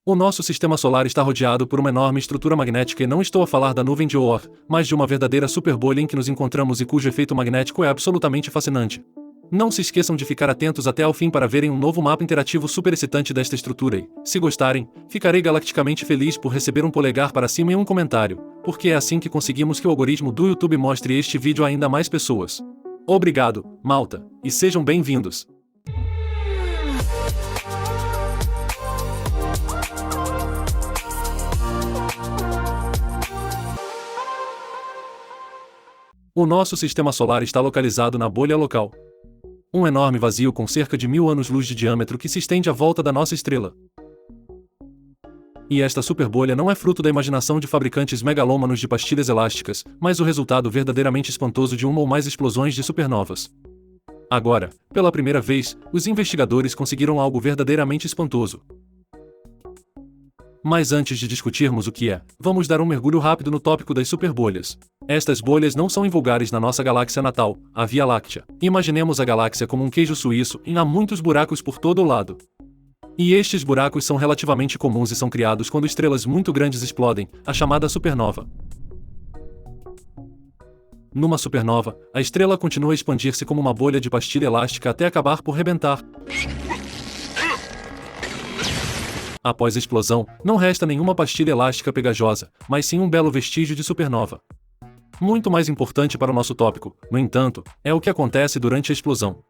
O nosso sistema solar está rodeado por uma enorme estrutura magnética e não estou a falar da nuvem de Oort, mas de uma verdadeira superbolha em que nos encontramos e cujo efeito magnético é absolutamente fascinante. Não se esqueçam de ficar atentos até ao fim para verem um novo mapa interativo super excitante desta estrutura e, se gostarem, ficarei galacticamente feliz por receber um polegar para cima e um comentário, porque é assim que conseguimos que o algoritmo do YouTube mostre este vídeo a ainda mais pessoas. Obrigado, malta, e sejam bem-vindos! O nosso sistema solar está localizado na bolha local. Um enorme vazio com cerca de 1000 anos-luz de diâmetro que se estende à volta da nossa estrela. E esta superbolha não é fruto da imaginação de fabricantes megalômanos de pastilhas elásticas, mas o resultado verdadeiramente espantoso de uma ou mais explosões de supernovas. Agora, pela primeira vez, os investigadores conseguiram algo verdadeiramente espantoso. Mas antes de discutirmos o que é, vamos dar um mergulho rápido no tópico das superbolhas. Estas bolhas não são invulgares na nossa galáxia natal, a Via Láctea. Imaginemos a galáxia como um queijo suíço e há muitos buracos por todo o lado. E estes buracos são relativamente comuns e são criados quando estrelas muito grandes explodem, a chamada supernova. Numa supernova, a estrela continua a expandir-se como uma bolha de pastilha elástica até acabar por rebentar. Após a explosão, não resta nenhuma pastilha elástica pegajosa, mas sim um belo vestígio de supernova. Muito mais importante para o nosso tópico, no entanto, é o que acontece durante a explosão.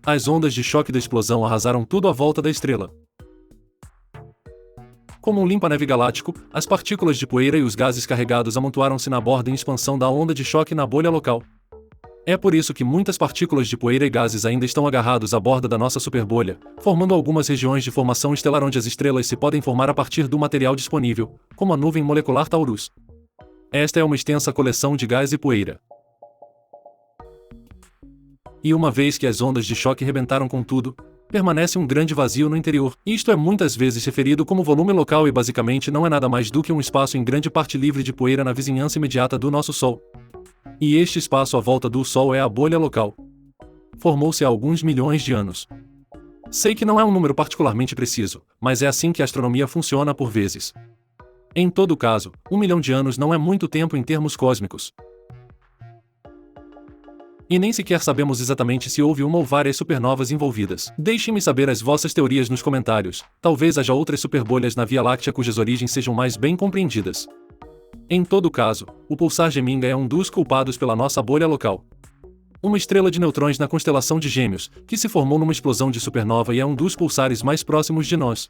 As ondas de choque da explosão arrasaram tudo à volta da estrela. Como um limpa-neve galáctico, as partículas de poeira e os gases carregados amontoaram-se na borda em expansão da onda de choque na bolha local. É por isso que muitas partículas de poeira e gases ainda estão agarrados à borda da nossa superbolha, formando algumas regiões de formação estelar onde as estrelas se podem formar a partir do material disponível, como a nuvem molecular Taurus. Esta é uma extensa coleção de gás e poeira. E uma vez que as ondas de choque rebentaram com tudo, permanece um grande vazio no interior. Isto é muitas vezes referido como volume local e basicamente não é nada mais do que um espaço em grande parte livre de poeira na vizinhança imediata do nosso Sol. E este espaço à volta do Sol é a bolha local. Formou-se há alguns milhões de anos. Sei que não é um número particularmente preciso, mas é assim que a astronomia funciona por vezes. Em todo caso, 1 milhão de anos não é muito tempo em termos cósmicos. E nem sequer sabemos exatamente se houve uma ou várias supernovas envolvidas. Deixem-me saber as vossas teorias nos comentários, talvez haja outras superbolhas na Via Láctea cujas origens sejam mais bem compreendidas. Em todo caso, o pulsar Geminga é um dos culpados pela nossa bolha local. Uma estrela de neutrões na constelação de Gêmeos, que se formou numa explosão de supernova e é um dos pulsares mais próximos de nós.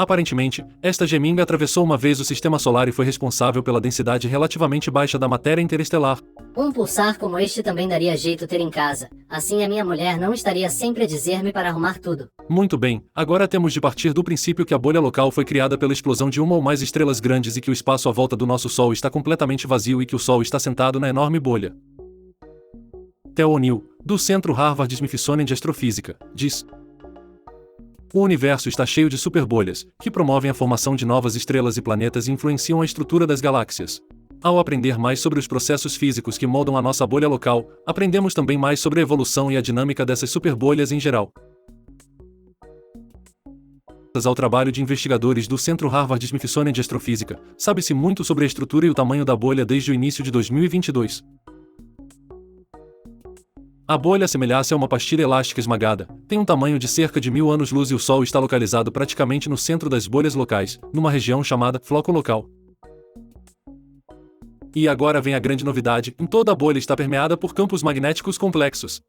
Aparentemente, esta Geminga atravessou uma vez o sistema solar e foi responsável pela densidade relativamente baixa da matéria interestelar. Um pulsar como este também daria jeito ter em casa, assim a minha mulher não estaria sempre a dizer-me para arrumar tudo. Muito bem, agora temos de partir do princípio que a bolha local foi criada pela explosão de uma ou mais estrelas grandes e que o espaço à volta do nosso Sol está completamente vazio e que o Sol está sentado na enorme bolha. Theo O'Neill, do Centro Harvard Smithsonian de Astrofísica, diz: o universo está cheio de superbolhas, que promovem a formação de novas estrelas e planetas e influenciam a estrutura das galáxias. Ao aprender mais sobre os processos físicos que moldam a nossa bolha local, aprendemos também mais sobre a evolução e a dinâmica dessas superbolhas em geral. Graças ao trabalho de investigadores do Centro Harvard Smithsonian de Astrofísica, sabe-se muito sobre a estrutura e o tamanho da bolha desde o início de 2022. A bolha assemelha-se a uma pastilha elástica esmagada, tem um tamanho de cerca de 1000 anos-luz e o Sol está localizado praticamente no centro das bolhas locais, numa região chamada floco local. E agora vem a grande novidade, em toda a bolha está permeada por campos magnéticos complexos.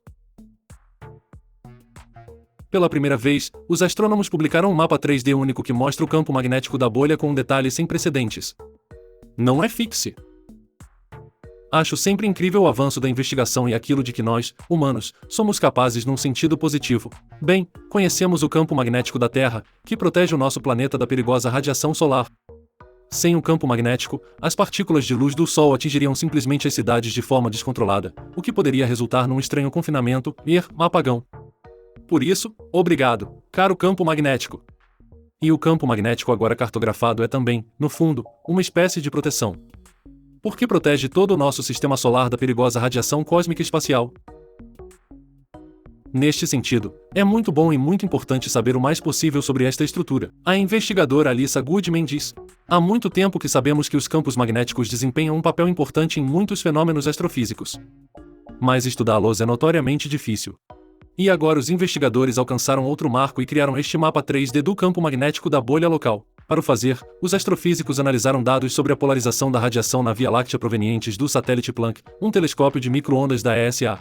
Pela primeira vez, os astrônomos publicaram um mapa 3D único que mostra o campo magnético da bolha com um detalhe sem precedentes. Não é fixe. Acho sempre incrível o avanço da investigação e aquilo de que nós, humanos, somos capazes num sentido positivo. Bem, conhecemos o campo magnético da Terra, que protege o nosso planeta da perigosa radiação solar. Sem o campo magnético, as partículas de luz do Sol atingiriam simplesmente as cidades de forma descontrolada, o que poderia resultar num estranho confinamento e apagão. Por isso, obrigado, caro campo magnético. E o campo magnético agora cartografado é também, no fundo, uma espécie de proteção. Porque protege todo o nosso sistema solar da perigosa radiação cósmica espacial. Neste sentido, é muito bom e muito importante saber o mais possível sobre esta estrutura. A investigadora Alyssa Goodman diz: há muito tempo que sabemos que os campos magnéticos desempenham um papel importante em muitos fenômenos astrofísicos. Mas estudá-los é notoriamente difícil. E agora os investigadores alcançaram outro marco e criaram este mapa 3D do campo magnético da bolha local. Para o fazer, os astrofísicos analisaram dados sobre a polarização da radiação na Via Láctea provenientes do satélite Planck, um telescópio de micro-ondas da ESA.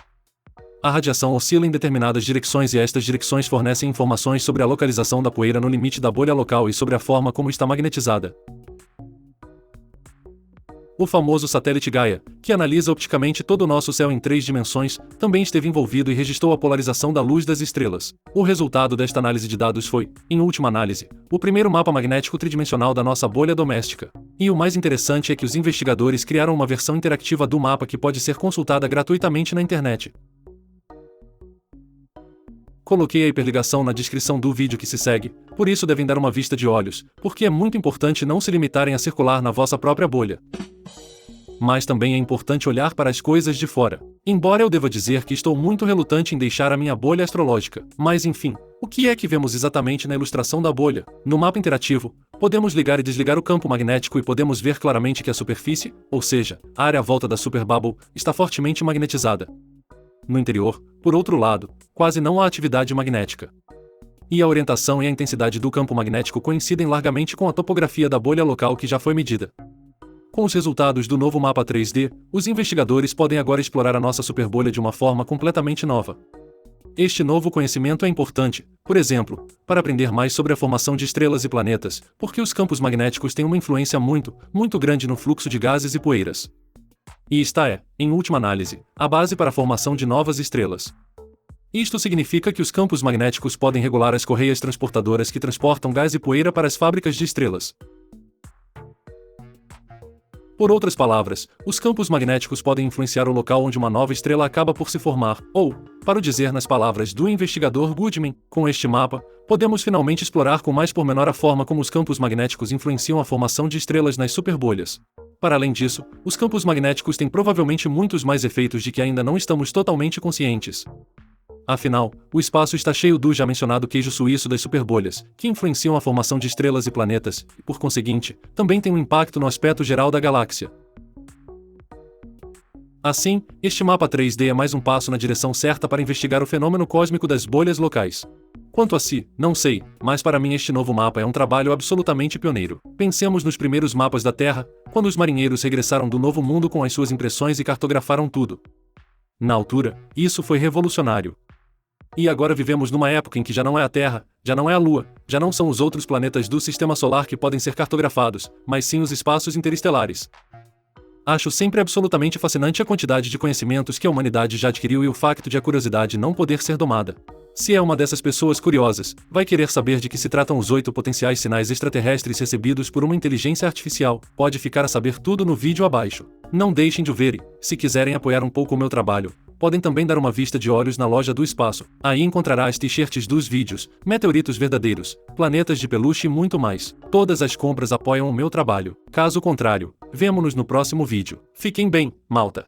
A radiação oscila em determinadas direções e estas direções fornecem informações sobre a localização da poeira no limite da bolha local e sobre a forma como está magnetizada. O famoso satélite Gaia, que analisa opticamente todo o nosso céu em 3 dimensões, também esteve envolvido e registrou a polarização da luz das estrelas. O resultado desta análise de dados foi, em última análise, o primeiro mapa magnético tridimensional da nossa bolha doméstica. E o mais interessante é que os investigadores criaram uma versão interativa do mapa que pode ser consultada gratuitamente na internet. Coloquei a hiperligação na descrição do vídeo que se segue, por isso devem dar uma vista de olhos, porque é muito importante não se limitarem a circular na vossa própria bolha. Mas também é importante olhar para as coisas de fora. Embora eu deva dizer que estou muito relutante em deixar a minha bolha astrológica. Mas enfim, o que é que vemos exatamente na ilustração da bolha? No mapa interativo, podemos ligar e desligar o campo magnético e podemos ver claramente que a superfície, ou seja, a área à volta da superbubble, está fortemente magnetizada. No interior, por outro lado, quase não há atividade magnética. E a orientação e a intensidade do campo magnético coincidem largamente com a topografia da bolha local que já foi medida. Com os resultados do novo mapa 3D, os investigadores podem agora explorar a nossa superbolha de uma forma completamente nova. Este novo conhecimento é importante, por exemplo, para aprender mais sobre a formação de estrelas e planetas, porque os campos magnéticos têm uma influência muito grande no fluxo de gases e poeiras. E esta é, em última análise, a base para a formação de novas estrelas. Isto significa que os campos magnéticos podem regular as correias transportadoras que transportam gás e poeira para as fábricas de estrelas. Por outras palavras, os campos magnéticos podem influenciar o local onde uma nova estrela acaba por se formar, ou, para o dizer nas palavras do investigador Goodman, com este mapa, podemos finalmente explorar com mais pormenor a forma como os campos magnéticos influenciam a formação de estrelas nas superbolhas. Para além disso, os campos magnéticos têm provavelmente muitos mais efeitos de que ainda não estamos totalmente conscientes. Afinal, o espaço está cheio do já mencionado queijo suíço das superbolhas, que influenciam a formação de estrelas e planetas, e, por conseguinte, também tem um impacto no aspecto geral da galáxia. Assim, este mapa 3D é mais um passo na direção certa para investigar o fenômeno cósmico das bolhas locais. Quanto a si, não sei, mas para mim este novo mapa é um trabalho absolutamente pioneiro. Pensemos nos primeiros mapas da Terra, quando os marinheiros regressaram do Novo Mundo com as suas impressões e cartografaram tudo. Na altura, isso foi revolucionário. E agora vivemos numa época em que já não é a Terra, já não é a Lua, já não são os outros planetas do Sistema Solar que podem ser cartografados, mas sim os espaços interestelares. Acho sempre absolutamente fascinante a quantidade de conhecimentos que a humanidade já adquiriu e o facto de a curiosidade não poder ser domada. Se é uma dessas pessoas curiosas, vai querer saber de que se tratam os 8 potenciais sinais extraterrestres recebidos por uma inteligência artificial, pode ficar a saber tudo no vídeo abaixo. Não deixem de o ver e, se quiserem apoiar um pouco o meu trabalho, podem também dar uma vista de olhos na loja do espaço. Aí encontrará as t-shirts dos vídeos, meteoritos verdadeiros, planetas de peluche e muito mais. Todas as compras apoiam o meu trabalho. Caso contrário, vemo-nos no próximo vídeo. Fiquem bem, malta!